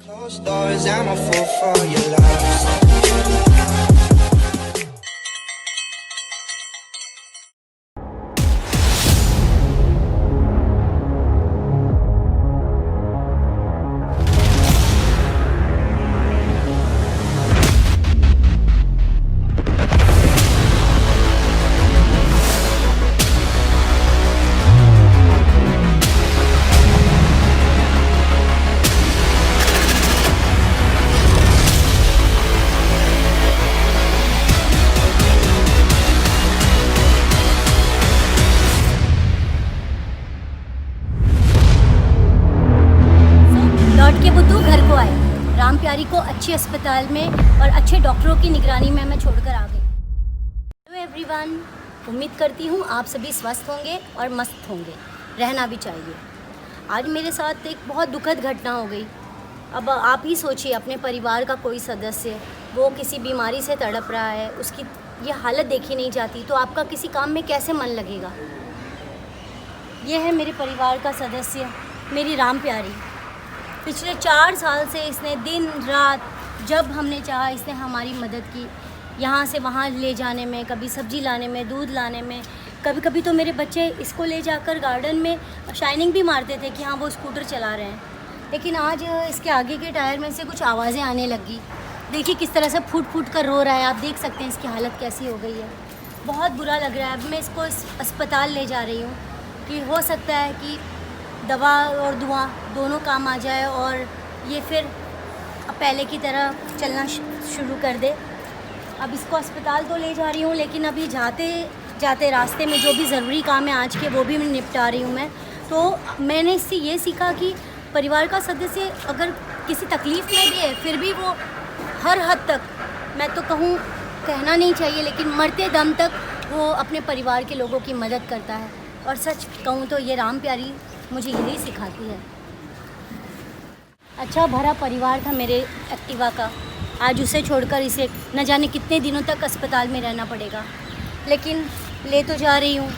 Closed doors, I'm a fool for your love. लौट के बुद्धू घर को आए। राम प्यारी को अच्छे अस्पताल में और अच्छे डॉक्टरों की निगरानी में मैं छोड़कर आ गई। हेलो एवरीवन, उम्मीद करती हूँ आप सभी स्वस्थ होंगे और मस्त होंगे, रहना भी चाहिए। आज मेरे साथ एक बहुत दुखद घटना हो गई। अब आप ही सोचिए, अपने परिवार का कोई सदस्य वो किसी बीमारी से तड़प रहा है, उसकी ये हालत देखी नहीं जाती तो आपका किसी काम में कैसे मन लगेगा। ये है मेरे परिवार का सदस्य, मेरी राम प्यारी। पिछले 4 साल से इसने दिन रात जब हमने चाहा इसने हमारी मदद की, यहाँ से वहाँ ले जाने में, कभी सब्ज़ी लाने में, दूध लाने में। कभी कभी तो मेरे बच्चे इसको ले जाकर गार्डन में शाइनिंग भी मारते थे कि हाँ वो स्कूटर चला रहे हैं। लेकिन आज इसके आगे के टायर में से कुछ आवाज़ें आने लगी। देखिए किस तरह से फूट फूट कर रो रहा है, आप देख सकते हैं इसकी हालत कैसी हो गई है। बहुत बुरा लग रहा है। अब मैं इसको अस्पताल ले जा रही हूँ कि हो सकता है कि दवा और दुआ दोनों काम आ जाए और ये फिर पहले की तरह चलना शुरू कर दे। अब इसको अस्पताल तो ले जा रही हूँ, लेकिन अभी जाते जाते रास्ते में जो भी ज़रूरी काम है आज के वो भी निपटा रही हूँ मैं। तो मैंने इससे ये सीखा कि परिवार का सदस्य अगर किसी तकलीफ़ में भी है फिर भी वो हर हद तक, मैं तो कहूँ, कहना नहीं चाहिए लेकिन मरते दम तक वो अपने परिवार के लोगों की मदद करता है। और सच कहूँ तो ये राम प्यारी मुझे यही सिखाती है। अच्छा भरा परिवार था मेरे एक्टिवा का, आज उसे छोड़कर इसे न जाने कितने दिनों तक अस्पताल में रहना पड़ेगा। लेकिन ले तो जा रही हूँ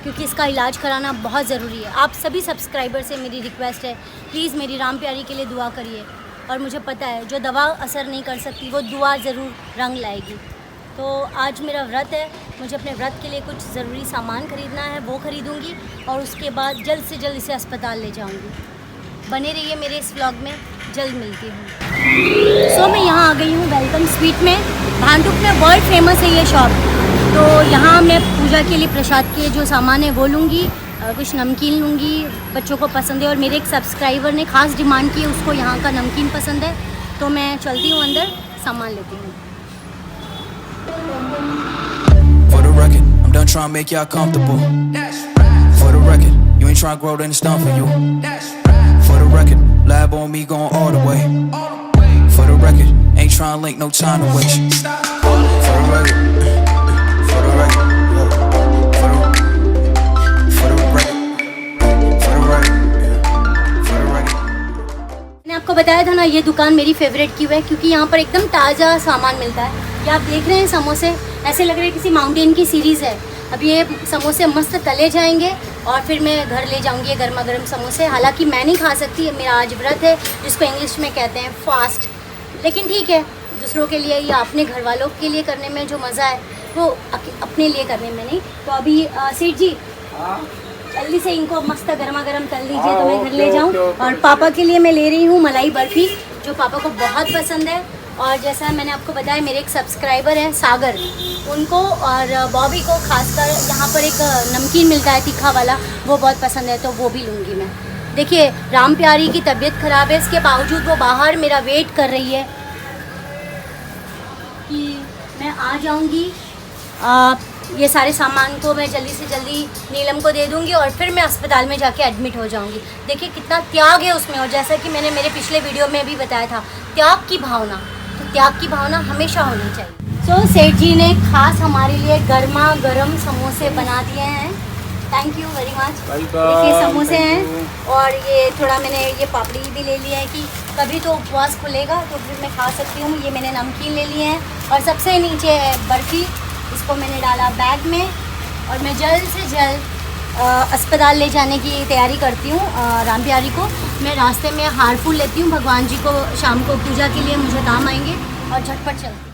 क्योंकि इसका इलाज कराना बहुत ज़रूरी है। आप सभी सब्सक्राइबर से मेरी रिक्वेस्ट है, प्लीज़ मेरी राम प्यारी के लिए दुआ करिए। और मुझे पता है जो दवा असर नहीं कर सकती वो दुआ ज़रूर रंग लाएगी। तो आज मेरा व्रत है, मुझे अपने व्रत के लिए कुछ ज़रूरी सामान ख़रीदना है, वो ख़रीदूँगी और उसके बाद जल्द से जल्द इसे अस्पताल ले जाऊँगी। बने रहिए मेरे इस व्लॉग में, जल्द मिलती हूँ। सो मैं यहाँ आ गई हूँ वेलकम स्वीट में। भांडुप में वर्ल्ड फेमस है ये शॉप। तो यहाँ मैं पूजा के लिए प्रसाद के जो सामान है वो लूँगी, कुछ नमकीन लूँगी, बच्चों को पसंद है। और मेरे एक सब्सक्राइबर ने ख़ास डिमांड की है, उसको यहाँ का नमकीन पसंद है। तो मैं चलती हूँ अंदर, सामान लेती हूँ। For the record, I'm done trying to make y'all comfortable. For the record, you ain't trying to grow, then it's done for you. For the record, lab on me going all the way. For the record, ain't trying to link, no time to waste. For the record, for the record, for the record, for the record. मैंने आपको बताया था ना ये दुकान मेरी favourite क्यों है, क्योंकि यहाँ पर एकदम ताज़ा सामान मिलता है। ये आप देख रहे हैं समोसे, ऐसे लग रहे हैं किसी माउंटेन की सीरीज़ है। अब ये समोसे मस्त तले जाएंगे और फिर मैं घर ले जाऊंगी गर्मा गर्म समोसे। हालांकि मैं नहीं खा सकती, मेरा आज व्रत है जिसको इंग्लिश में कहते हैं फास्ट। लेकिन ठीक है, दूसरों के लिए या अपने घर वालों के लिए करने में जो मज़ा है वो अपने लिए करने में नहीं। तो अभी सेठ जी जल्दी से इनको मस्त गर्मा गर्म तल दीजिए तो मैं घर ले जाऊँ। और पापा के लिए मैं ले रही हूँ मलाई बर्फ़ी, जो पापा को बहुत पसंद है। और जैसा मैंने आपको बताया, मेरे एक सब्सक्राइबर हैं सागर, उनको और बॉबी को खासकर यहाँ पर एक नमकीन मिलता है तीखा वाला, वो बहुत पसंद है, तो वो भी लूँगी मैं। देखिए राम प्यारी की तबीयत ख़राब है, इसके बावजूद वो बाहर मेरा वेट कर रही है कि मैं आ जाऊँगी। ये सारे सामान को मैं जल्दी से जल्दी नीलम को दे दूँगी और फिर मैं अस्पताल में जाके एडमिट हो जाऊँगी। देखिए कितना त्याग है उसमें। और जैसा कि मैंने मेरे पिछले वीडियो में भी बताया था, त्याग की भावना, तो त्याग की भावना हमेशा होनी चाहिए। सो सेठ जी ने खास हमारे लिए गर्मा गर्म समोसे बना दिए हैं। Thank you very much. देखिए समोसे हैं और ये थोड़ा मैंने ये पापड़ी भी ले लिया है कि कभी तो उपवास खुलेगा तो फिर मैं खा सकती हूँ। ये मैंने नमकीन ले लिए हैं और सबसे नीचे है बर्फ़ी, इसको मैंने डाला बैग में और मैं जल्द से जल्द अस्पताल ले जाने की तैयारी करती हूँ राम प्यारी को। मैं रास्ते में हार फूल लेती हूँ भगवान जी को, शाम को पूजा के लिए मुझे काम आएंगे, और झटपट चलती हूँ।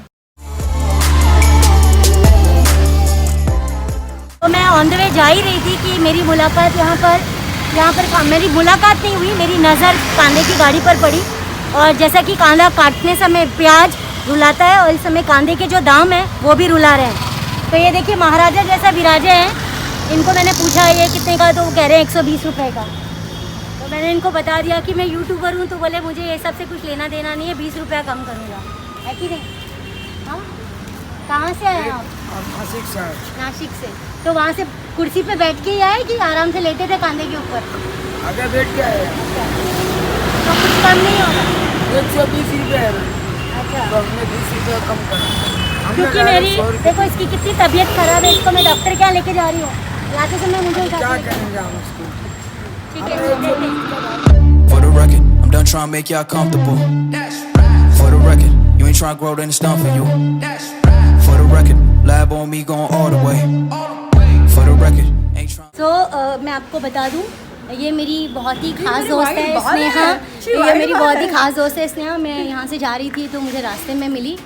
तो मैं ऑन द वे जा ही रही थी कि मेरी मुलाकात यहाँ पर मेरी मुलाकात नहीं हुई, मेरी नज़र कांदे की गाड़ी पर पड़ी। और जैसा कि कांदा काटने समय प्याज रुलाता है, और इस समय कांदे के जो दाम हैं वो भी रुला रहे हैं। तो ये देखिए महाराजा जैसा विराजे हैं। इनको मैंने पूछा ये कितने का, तो वो कह रहे हैं 120 रुपये का। तो मैंने इनको बता दिया कि मैं यूट्यूबर हूँ, तो बोले मुझे ये सब से कुछ लेना देना नहीं है, 20 रुपया कम करूँगा, है कि नहीं। हाँ, कहाँ से आए आप? नासिक से। तो वहाँ से कुर्सी पे बैठ के ही आए कि आराम से लेटे थे कांधे के ऊपर? आगे बैठ के आए। तो कुछ कम नहीं होगा? 120 रुपये है। अच्छा, तो हमने 20 रुपये कम करा। क्योंकि मेरी देखो इसकी कितनी तबीयत खराब है, इसको मैं डॉक्टर क्या लेके जा रही हूँ, लाते समय मुझे क्या करेंगे हम उसको। ठीक है। For the record, I'm done trying to make y'all comfortable. For the record, you ain't trying to grow, then it's done for you. For the record, lab on me going all the way. For the record, ain't trying. तो मैं आपको बता दूँ, ये मेरी बहुत ही खास दोस्त है स्नेहा। ये मेरी बहुत ही खास दोस्त है स्नेहा। मैं यहाँ से जा रही थी तो मुझे रास्ते में मिली,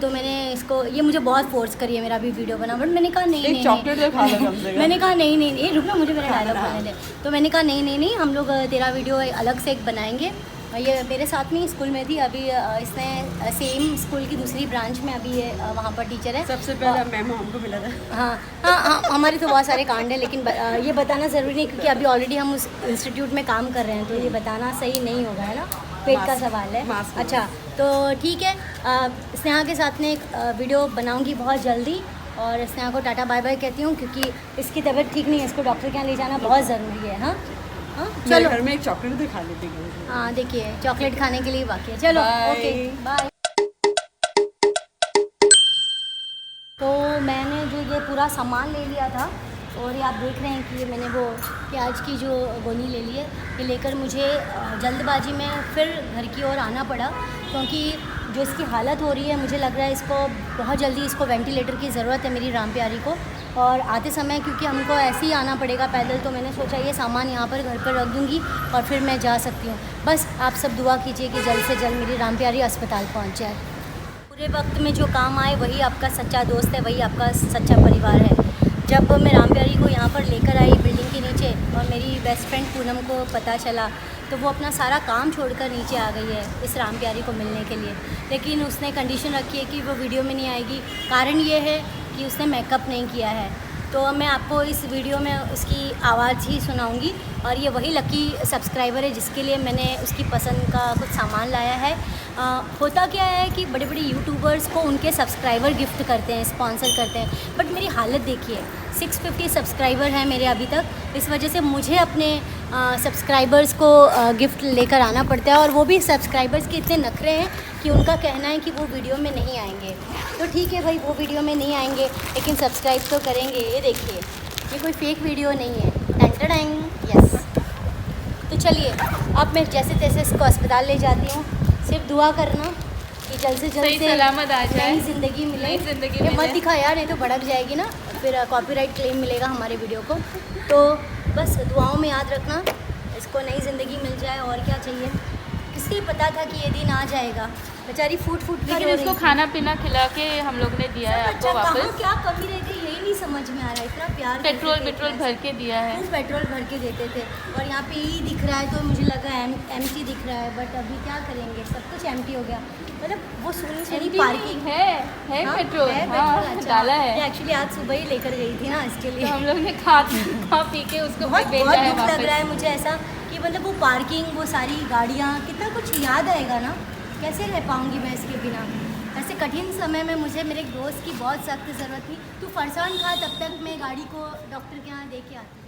तो मैंने इसको, ये मुझे बहुत फोर्स करी है मेरा भी वीडियो बना, बट मैंने कहा नहीं चॉकलेट खा लो कम से कम। मैंने कहा नहीं रुक ना, मुझे मेरा डायलॉग बोलने दे। तो मैंने कहा नहीं हम लोग तेरा वीडियो अलग से एक बनाएंगे। ये मेरे साथ में स्कूल में थी, अभी इसने सेम स्कूल की दूसरी ब्रांच में अभी ये वहाँ पर टीचर है। सबसे पहले मेमो हमको मिला था। हाँ, हमारे तो बहुत सारे कांड हैं, लेकिन ये बताना ज़रूरी नहीं, क्योंकि अभी ऑलरेडी हम उस इंस्टीट्यूट में काम कर रहे हैं, तो ये बताना सही नहीं होगा, है ना, पेट का सवाल है। अच्छा, तो ठीक है, स्नेहा के साथ में एक वीडियो बनाऊंगी बहुत जल्दी, और स्नेहा को टाटा बाय बाय कहती हूँ, क्योंकि इसकी तबीयत ठीक नहीं है, इसको डॉक्टर के यहाँ ले जाना बहुत ज़रूरी है। हाँ, चलो घर में एक चॉकलेट भी खा लेते हैं। हाँ, देखिए चॉकलेट खाने के लिए बाकी है। चलो, ओके बाय। तो मैंने जो ये पूरा सामान ले लिया था, और ये आप देख रहे हैं कि ये मैंने वो प्याज की जो गोनी ले ली है, ये लेकर मुझे जल्दबाजी में फिर घर की ओर आना पड़ा, क्योंकि जो इसकी हालत हो रही है, मुझे लग रहा है इसको बहुत जल्दी इसको वेंटिलेटर की ज़रूरत है मेरी राम प्यारी को। और आते समय क्योंकि हमको ऐसे ही आना पड़ेगा पैदल, तो मैंने सोचा ये सामान यहाँ पर घर पर रख दूँगी और फिर मैं जा सकती हूँ। बस आप सब दुआ कीजिए कि जल्द से जल्द मेरी राम प्यारी अस्पताल पहुँच जाए। पूरे वक्त में जो काम आए वही आपका सच्चा दोस्त है, वही आपका सच्चा परिवार है। जब मैं राम प्यारी को यहाँ पर लेकर आई बिल्डिंग के नीचे, और मेरी बेस्ट फ्रेंड पूनम को पता चला, तो वो अपना सारा काम छोड़कर नीचे आ गई है इस राम प्यारी को मिलने के लिए। लेकिन उसने कंडीशन रखी है कि वो वीडियो में नहीं आएगी। कारण ये है कि उसने मेकअप नहीं किया है। तो मैं आपको इस वीडियो में उसकी आवाज़ ही सुनाऊंगी, और ये वही लकी सब्सक्राइबर है जिसके लिए मैंने उसकी पसंद का कुछ सामान लाया है। होता क्या है कि बड़े बड़े यूट्यूबर्स को उनके सब्सक्राइबर गिफ्ट करते हैं, स्पॉन्सर करते हैं, बट मेरी हालत देखिए, 650 सब्सक्राइबर हैं मेरे अभी तक। इस वजह से मुझे अपने सब्सक्राइबर्स को गिफ्ट लेकर आना पड़ता है, और वो भी सब्सक्राइबर्स के इतने नखरे हैं कि उनका कहना है कि वो वीडियो में नहीं आएंगे। तो ठीक है भाई, वो वीडियो में नहीं आएंगे, लेकिन सब्सक्राइब तो करेंगे। ये देखिए, ये कोई फेक वीडियो नहीं है। टैंटरडैंग, यस। तो चलिए, अब मैं जैसे तैसे इसको अस्पताल ले जाती हूँ। सिर्फ दुआ करना कि जल्द से जल्द से सलामत आ जाए, नई ज़िंदगी मिले। ये मत दिखा यार, नहीं तो भड़क जाएगी ना, फिर कॉपीराइट क्लेम मिलेगा हमारे वीडियो को। तो बस दुआओं में याद रखना, इसको नई ज़िंदगी मिल जाए, और क्या चाहिए। किसी पता था कि ये दिन आ जाएगा, बेचारी फूट लेकिन उसको खाना पीना खिला के हम लोग ने दिया है आपको वापस। क्या कमी रह गई यही नहीं समझ में आ रहा है। इतना प्यार, पेट्रोल भर के दिया है, खूब पेट्रोल भर के देते थे, और यहाँ पे ही दिख रहा है तो मुझे लगा एम्प्टी दिख रहा है, बट अभी क्या करेंगे, सब कुछ एम्प्टी हो गया। मतलब वो सुनी पार्किंग है पेट्रोल, हाँ, डाला है। एक्चुअली आज सुबह ही लेकर गई थी ना, इसके लिए तो हम लोग ने खा पी के उसको बहुत भेजा है दुख लग रहा है वापस। मुझे ऐसा कि मतलब वो पार्किंग, वो सारी गाड़ियाँ, कितना कुछ याद आएगा ना, कैसे रह पाऊँगी मैं इसके बिना। ऐसे कठिन समय में मुझे मेरे एक दोस्त की बहुत सख्त ज़रूरत थी। तू फरसान खा, तब तक मैं गाड़ी को डॉक्टर के यहाँ दे के आती हूँ।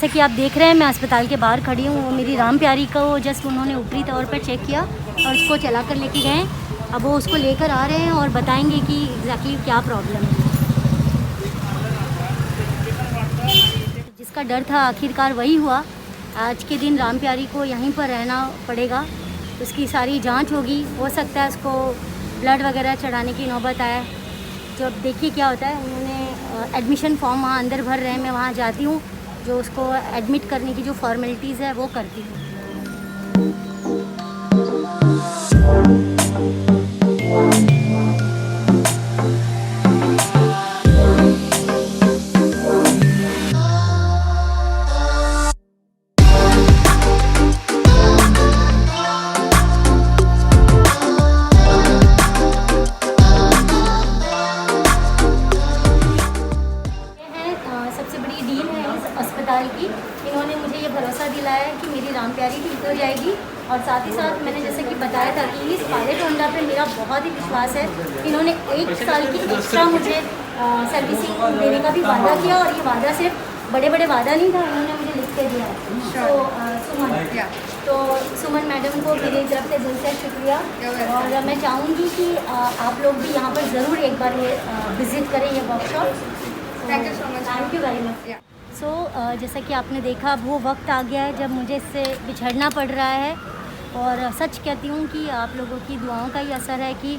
जैसे कि आप देख रहे हैं मैं अस्पताल के बाहर खड़ी हूँ। वो मेरी राम प्यारी को जस्ट उन्होंने ऊपरी तौर पर चेक किया और उसको चला कर लेके गए। अब वो उसको लेकर आ रहे हैं और बताएंगे कि एग्जैक्टली क्या प्रॉब्लम है। जिसका डर था आखिरकार वही हुआ। आज के दिन राम प्यारी को यहीं पर रहना पड़ेगा। उसकी सारी जांच होगी, हो सकता है उसको ब्लड वगैरह चढ़ाने की नौबत आए। जो देखिए क्या होता है। उन्होंने एडमिशन फॉर्म वहाँ अंदर भर रहे हैं, मैं वहाँ जाती हूँ, जो उसको एडमिट करने की जो फॉर्मेलिटीज़ है वो करती हूँ। सबसे बड़ी डीन है इस अस्पताल की। इन्होंने मुझे ये भरोसा दिलाया है कि मेरी राम प्यारी ठीक हो जाएगी। और साथ ही साथ मैंने जैसे कि बताया था कि इस पायलट होंडा पे मेरा बहुत ही विश्वास है। इन्होंने 1 साल की एक्स्ट्रा मुझे सर्विसिंग देने का भी वादा किया और ये वादा सिर्फ बड़े बड़े वादा नहीं था, इन्होंने मुझे लिख के दिया। तो सुमन मैडम को मेरी तरफ से दिल से शुक्रिया। और मैं चाहूँगी कि आप लोग भी यहाँ पर ज़रूर एक बार ये विज़िट करें ये workshop. Thank you so much. Thank you very much. So जैसा कि आपने देखा, अब वो वक्त आ गया है जब मुझे इससे बिछड़ना पड़ रहा है। और सच कहती हूँ कि आप लोगों की दुआओं का ही असर है कि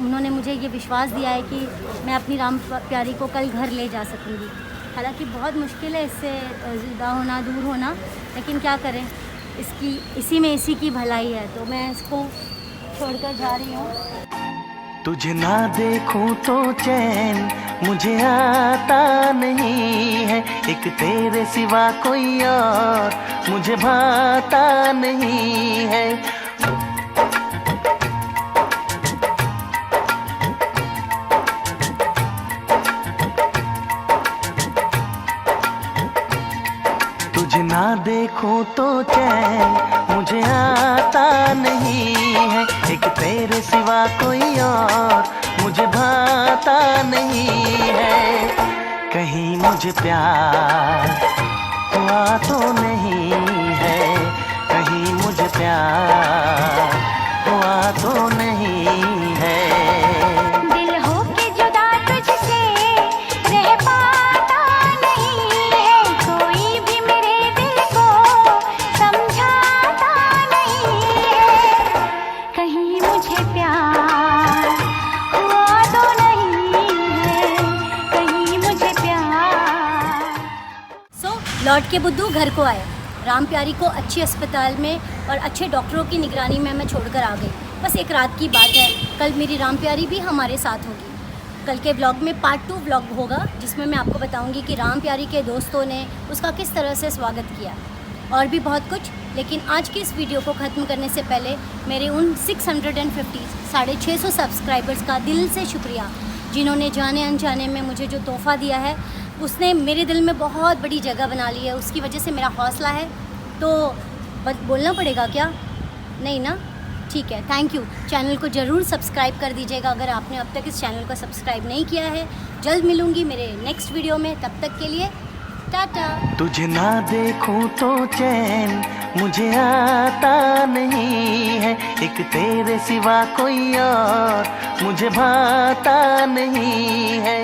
उन्होंने मुझे ये विश्वास दिया है कि मैं अपनी राम प्यारी को कल घर ले जा सकूँगी। हालांकि बहुत मुश्किल है इससे जुदा होना, दूर होना, लेकिन क्या करें, इसी में इसी की भलाई है। तो मैं इसको छोड़कर जा रही हूँ। तुझे ना देखूं तो चैन मुझे आता नहीं है, एक तेरे सिवा कोई और मुझे भाता नहीं है। तुझे ना देखूं तो चैन मुझे आता नहीं है, एक तेरे सिवा कोई और मुझे भाता नहीं है। कहीं मुझे प्यार हुआ तो नहीं है, कहीं मुझे प्यार हुआ तो नहीं है। दिल हो के जुदा तुझसे रह पाता नहीं है, कोई भी मेरे दिल को समझाता नहीं है। कहीं मुझे प्यार हुआ तो नहीं है, कहीं मुझे प्यार। सो लौट के बुद्धू घर को आया। राम प्यारी को अच्छे अस्पताल में और अच्छे डॉक्टरों की निगरानी में मैं छोड़कर आ गई। बस एक रात की बात है, कल मेरी राम प्यारी भी हमारे साथ होगी। कल के ब्लॉग में पार्ट 2 ब्लॉग होगा, जिसमें मैं आपको बताऊंगी कि राम प्यारी के दोस्तों ने उसका किस तरह से स्वागत किया और भी बहुत कुछ। लेकिन आज की इस वीडियो को ख़त्म करने से पहले मेरे उन 650 सब्सक्राइबर्स का दिल से शुक्रिया, जिन्होंने जाने अनजाने में मुझे जो तोहफ़ा दिया है उसने मेरे दिल में बहुत बड़ी जगह बना ली है। उसकी वजह से मेरा हौसला है। तो बोलना पड़ेगा क्या? नहीं ना? ठीक है, थैंक यू। चैनल को ज़रूर सब्सक्राइब कर दीजिएगा अगर आपने अब तक इस चैनल को सब्सक्राइब नहीं किया है। जल्द मिलूँगी मेरे नेक्स्ट वीडियो में, तब तक के लिए टाटा। तुझे ना देखूं तो चैन मुझे आता नहीं है, एक तेरे सिवा कोई और मुझे भाता नहीं है।